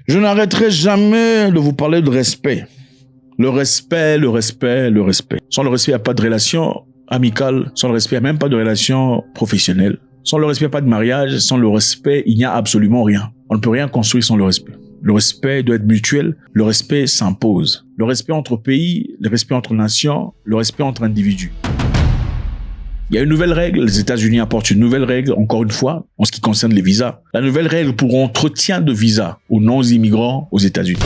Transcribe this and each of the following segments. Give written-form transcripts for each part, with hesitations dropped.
Je n'arrêterai jamais de vous parler de respect. Le respect, le respect, le respect. Sans le respect, il n'y a pas de relation amicale. Sans le respect, il n'y a même pas de relation professionnelle. Sans le respect, pas de mariage. Sans le respect, il n'y a absolument rien. On ne peut rien construire sans le respect. Le respect doit être mutuel. Le respect s'impose. Le respect entre pays, le respect entre nations, le respect entre individus. Il y a une nouvelle règle. Les États-Unis apportent une nouvelle règle, encore une fois, en ce qui concerne les visas. La nouvelle règle pour entretien de visa aux non-immigrants aux États-Unis.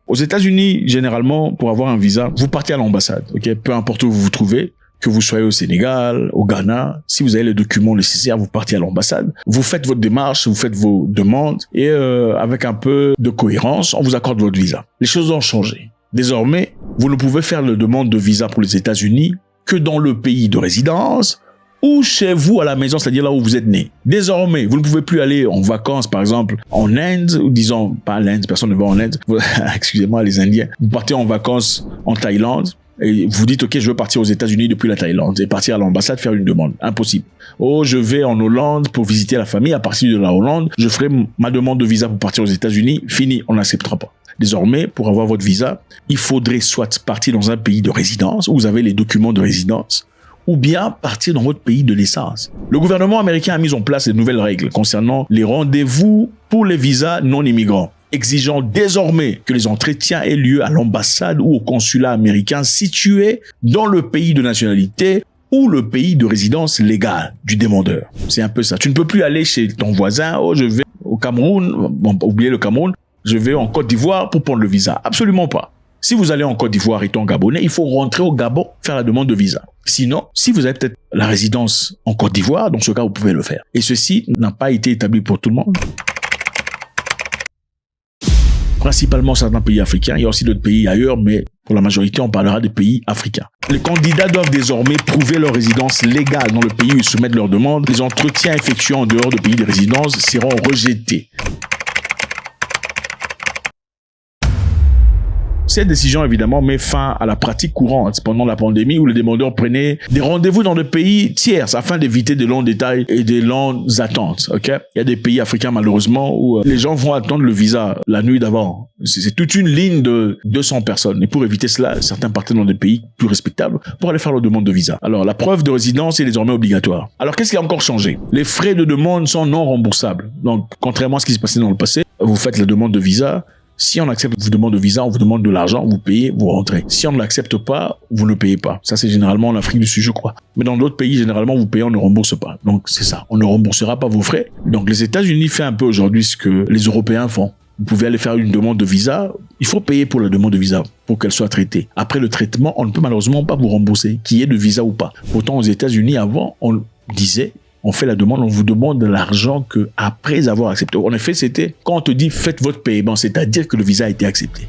Aux États-Unis, généralement, pour avoir un visa, vous partez à l'ambassade, ok? Peu importe où vous vous trouvez, que vous soyez au Sénégal, au Ghana, si vous avez les documents nécessaires, vous partez à l'ambassade, vous faites votre démarche, vous faites vos demandes, et avec un peu de cohérence, on vous accorde votre visa. Les choses ont changé. Désormais, vous ne pouvez faire la demande de visa pour les États-Unis que dans le pays de résidence ou chez vous à la maison, c'est-à-dire là où vous êtes né. Désormais, vous ne pouvez plus aller en vacances, par exemple, en Inde, ou disons, pas l'Inde, personne ne va en Inde, excusez-moi les Indiens. Vous partez en vacances en Thaïlande et vous dites, ok, je veux partir aux États-Unis depuis la Thaïlande et partir à l'ambassade faire une demande. Impossible. Oh, je vais en Hollande pour visiter la famille. À partir de la Hollande, je ferai ma demande de visa pour partir aux États-Unis. Fini, on n'acceptera pas. Désormais, pour avoir votre visa, il faudrait soit partir dans un pays de résidence où vous avez les documents de résidence, ou bien partir dans votre pays de naissance. Le gouvernement américain a mis en place de nouvelles règles concernant les rendez-vous pour les visas non-immigrants, exigeant désormais que les entretiens aient lieu à l'ambassade ou au consulat américain situé dans le pays de nationalité ou le pays de résidence légale du demandeur. C'est un peu ça. Tu ne peux plus aller chez ton voisin, oh je vais au Cameroun, bon, oubliez le Cameroun, je vais en Côte d'Ivoire pour prendre le visa. Absolument pas. Si vous allez en Côte d'Ivoire étant gabonais, il faut rentrer au Gabon, faire la demande de visa. Sinon, si vous avez peut-être la résidence en Côte d'Ivoire, dans ce cas, vous pouvez le faire. Et ceci n'a pas été établi pour tout le monde. Principalement certains pays africains. Il y a aussi d'autres pays ailleurs, mais pour la majorité, on parlera des pays africains. Les candidats doivent désormais prouver leur résidence légale dans le pays où ils soumettent leur demande. Les entretiens effectués en dehors du pays de résidence seront rejetés. Cette décision, évidemment, met fin à la pratique courante pendant la pandémie où les demandeurs prenaient des rendez-vous dans des pays tiers afin d'éviter de longs détails et des longues attentes. Ok, il y a des pays africains, malheureusement, où les gens vont attendre le visa la nuit d'avant. C'est toute une ligne de 200 personnes. Et pour éviter cela, certains partaient dans des pays plus respectables pour aller faire leur demande de visa. Alors, la preuve de résidence est désormais obligatoire. Alors, qu'est-ce qui a encore changé? Les frais de demande sont non remboursables. Donc, contrairement à ce qui se passait dans le passé, vous faites la demande de visa. Si on accepte votre demande de visa, on vous demande de l'argent, vous payez, vous rentrez. Si on ne l'accepte pas, vous ne payez pas. Ça, c'est généralement en Afrique du Sud, je crois. Mais dans d'autres pays, généralement, vous payez, on ne rembourse pas. Donc, c'est ça. On ne remboursera pas vos frais. Donc, les États-Unis font un peu aujourd'hui ce que les Européens font. Vous pouvez aller faire une demande de visa. Il faut payer pour la demande de visa pour qu'elle soit traitée. Après le traitement, on ne peut malheureusement pas vous rembourser, qu'il y ait de visa ou pas. Pourtant, aux États-Unis, avant, on disait, on fait la demande, on vous demande de l'argent que après avoir accepté. En effet, c'était quand on te dit faites votre paiement, c'est-à-dire que le visa a été accepté.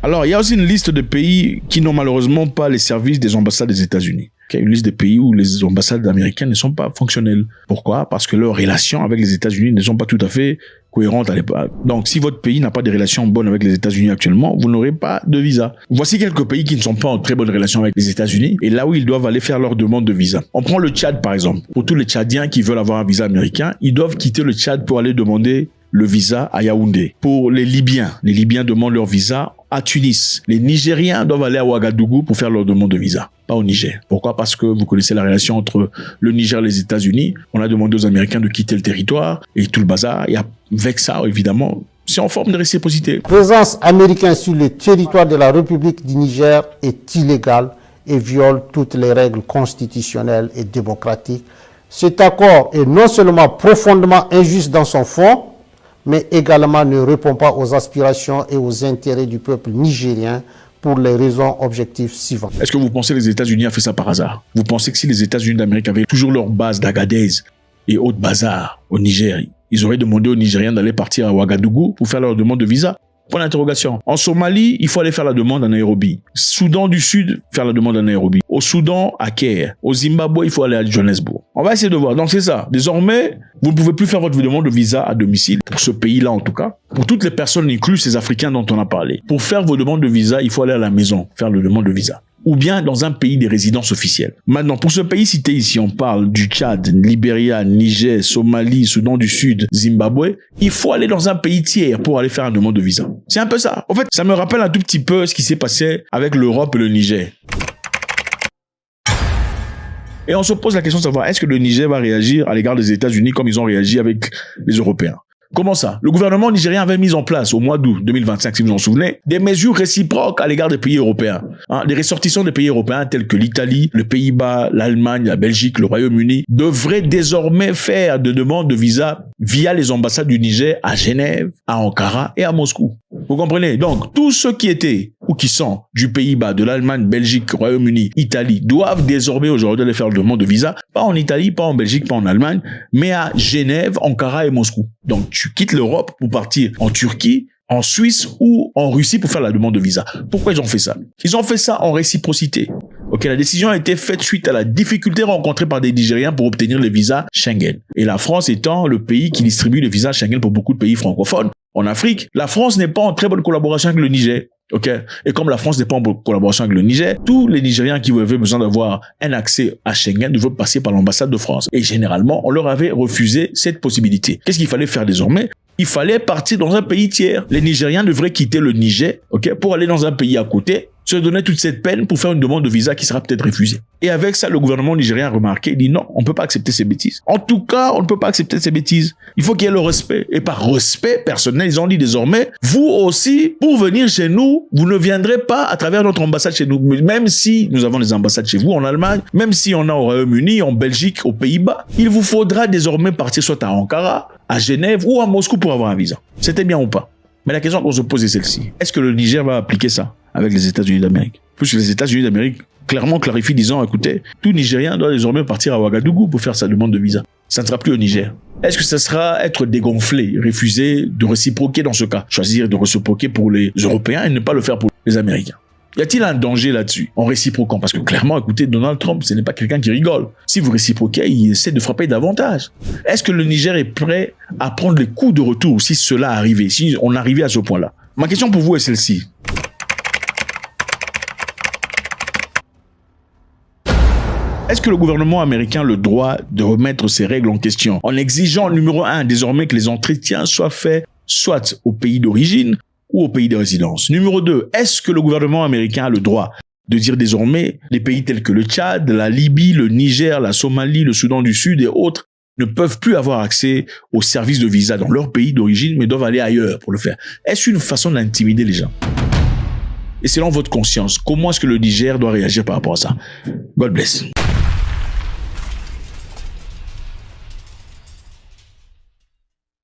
Alors, il y a aussi une liste de pays qui n'ont malheureusement pas les services des ambassades des États-Unis. Il y a une liste de pays où les ambassades américaines ne sont pas fonctionnelles. Pourquoi? Parce que leurs relations avec les États-Unis ne sont pas tout à fait cohérentes à l'époque. Donc, si votre pays n'a pas de relations bonnes avec les États-Unis actuellement, vous n'aurez pas de visa. Voici quelques pays qui ne sont pas en très bonne relation avec les États-Unis et là où ils doivent aller faire leur demande de visa. On prend le Tchad, par exemple. Pour tous les Tchadiens qui veulent avoir un visa américain, ils doivent quitter le Tchad pour aller demander le visa à Yaoundé. Pour les Libyens demandent leur visa à Tunis. Les Nigériens doivent aller à Ouagadougou pour faire leur demande de visa, pas au Niger. Pourquoi? Parce que vous connaissez la relation entre le Niger et les États-Unis. On a demandé aux Américains de quitter le territoire et tout le bazar. Et avec ça, évidemment, c'est en forme de réciprocité. La présence américaine sur le territoire de la République du Niger est illégale et viole toutes les règles constitutionnelles et démocratiques. Cet accord est non seulement profondément injuste dans son fond, mais également ne répond pas aux aspirations et aux intérêts du peuple nigérien pour les raisons objectives suivantes. Est-ce que vous pensez que les États-Unis ont fait ça par hasard? Vous pensez que si les États-Unis d'Amérique avaient toujours leur base d'Agadez et autres bazar au Niger, ils auraient demandé aux Nigériens d'aller partir à Ouagadougou pour faire leur demande de visa? Point d'interrogation. En Somalie, il faut aller faire la demande à Nairobi. Soudan du Sud, faire la demande à Nairobi. Au Soudan, à Caire. Au Zimbabwe, il faut aller à Johannesburg. On va essayer de voir. Donc c'est ça. Désormais, vous ne pouvez plus faire votre demande de visa à domicile, pour ce pays-là en tout cas. Pour toutes les personnes, inclus ces Africains dont on a parlé. Pour faire vos demandes de visa, il faut aller à la maison, faire la demande de visa. ou bien dans un pays des résidences officielles. Maintenant, pour ce pays cité ici, on parle du Tchad, Libéria, Niger, Somalie, Soudan du Sud, Zimbabwe. Il faut aller dans un pays tiers pour aller faire une demande de visa. C'est un peu ça. En fait, ça me rappelle un tout petit peu ce qui s'est passé avec l'Europe et le Niger. Et on se pose la question de savoir, est-ce que le Niger va réagir à l'égard des États-Unis comme ils ont réagi avec les Européens? Comment ça? Le gouvernement nigérien avait mis en place au mois d'août 2025, si vous vous en souvenez, des mesures réciproques à l'égard des pays européens. Les ressortissants des pays européens tels que l'Italie, le Pays-Bas, l'Allemagne, la Belgique, le Royaume-Uni devraient désormais faire de demandes de visa via les ambassades du Niger à Genève, à Ankara et à Moscou. Vous comprenez? Donc, tous ceux qui étaient ou qui sont du Pays-Bas, de l'Allemagne, Belgique, Royaume-Uni, Italie, doivent désormais aujourd'hui aller faire le demande de visa, pas en Italie, pas en Belgique, pas en Allemagne, mais à Genève, Ankara et Moscou. Donc, tu quittes l'Europe pour partir en Turquie, en Suisse ou en Russie pour faire la demande de visa. Pourquoi ils ont fait ça? Ils ont fait ça en réciprocité. Ok, la décision a été faite suite à la difficulté rencontrée par des Nigériens pour obtenir les visas Schengen. Et la France étant le pays qui distribue les visas Schengen pour beaucoup de pays francophones. En Afrique, la France n'est pas en très bonne collaboration avec le Niger. Ok. Et comme la France n'est pas en bonne collaboration avec le Niger, tous les Nigériens qui avaient besoin d'avoir un accès à Schengen devaient passer par l'ambassade de France. Et généralement, on leur avait refusé cette possibilité. Qu'est-ce qu'il fallait faire désormais? Il fallait partir dans un pays tiers. Les Nigériens devraient quitter le Niger, ok, pour aller dans un pays à côté, se donner toute cette peine pour faire une demande de visa qui sera peut-être refusée. Et avec ça, le gouvernement nigérien a remarqué, il dit non, on ne peut pas accepter ces bêtises. En tout cas, on ne peut pas accepter ces bêtises. Il faut qu'il y ait le respect. Et par respect personnel, ils ont dit désormais, vous aussi, pour venir chez nous, vous ne viendrez pas à travers notre ambassade chez nous. Même si nous avons des ambassades chez vous en Allemagne, même si on a au Royaume-Uni, en Belgique, aux Pays-Bas, il vous faudra désormais partir soit à Ankara, à Genève ou à Moscou pour avoir un visa. C'était bien ou pas? Mais la question qu'on se pose est celle-ci. Est-ce que le Niger va appliquer ça avec les États-Unis d'Amérique? Puisque les États-Unis d'Amérique clairement clarifient disant, écoutez, tout Nigérien doit désormais partir à Ouagadougou pour faire sa demande de visa. Ça ne sera plus au Niger. Est-ce que ça sera être dégonflé, refuser de réciproquer dans ce cas? Choisir de réciproquer pour les Européens et ne pas le faire pour les Américains? Y a-t-il un danger là-dessus en réciproquant? Parce que clairement, écoutez, Donald Trump, ce n'est pas quelqu'un qui rigole. Si vous réciproquez, il essaie de frapper davantage. Est-ce que le Niger est prêt à prendre les coups de retour si cela arrivait, si on arrivait à ce point-là? Ma question pour vous est celle-ci. Est-ce que le gouvernement américain a le droit de remettre ses règles en question en exigeant, numéro 1, désormais que les entretiens soient faits soit au pays d'origine ou au pays de résidence? Numéro 2, est-ce que le gouvernement américain a le droit de dire désormais les pays tels que le Tchad, la Libye, le Niger, la Somalie, le Soudan du Sud et autres ne peuvent plus avoir accès aux services de visa dans leur pays d'origine mais doivent aller ailleurs pour le faire? Est-ce une façon d'intimider les gens? Et selon votre conscience, comment est-ce que le Niger doit réagir par rapport à ça? God bless.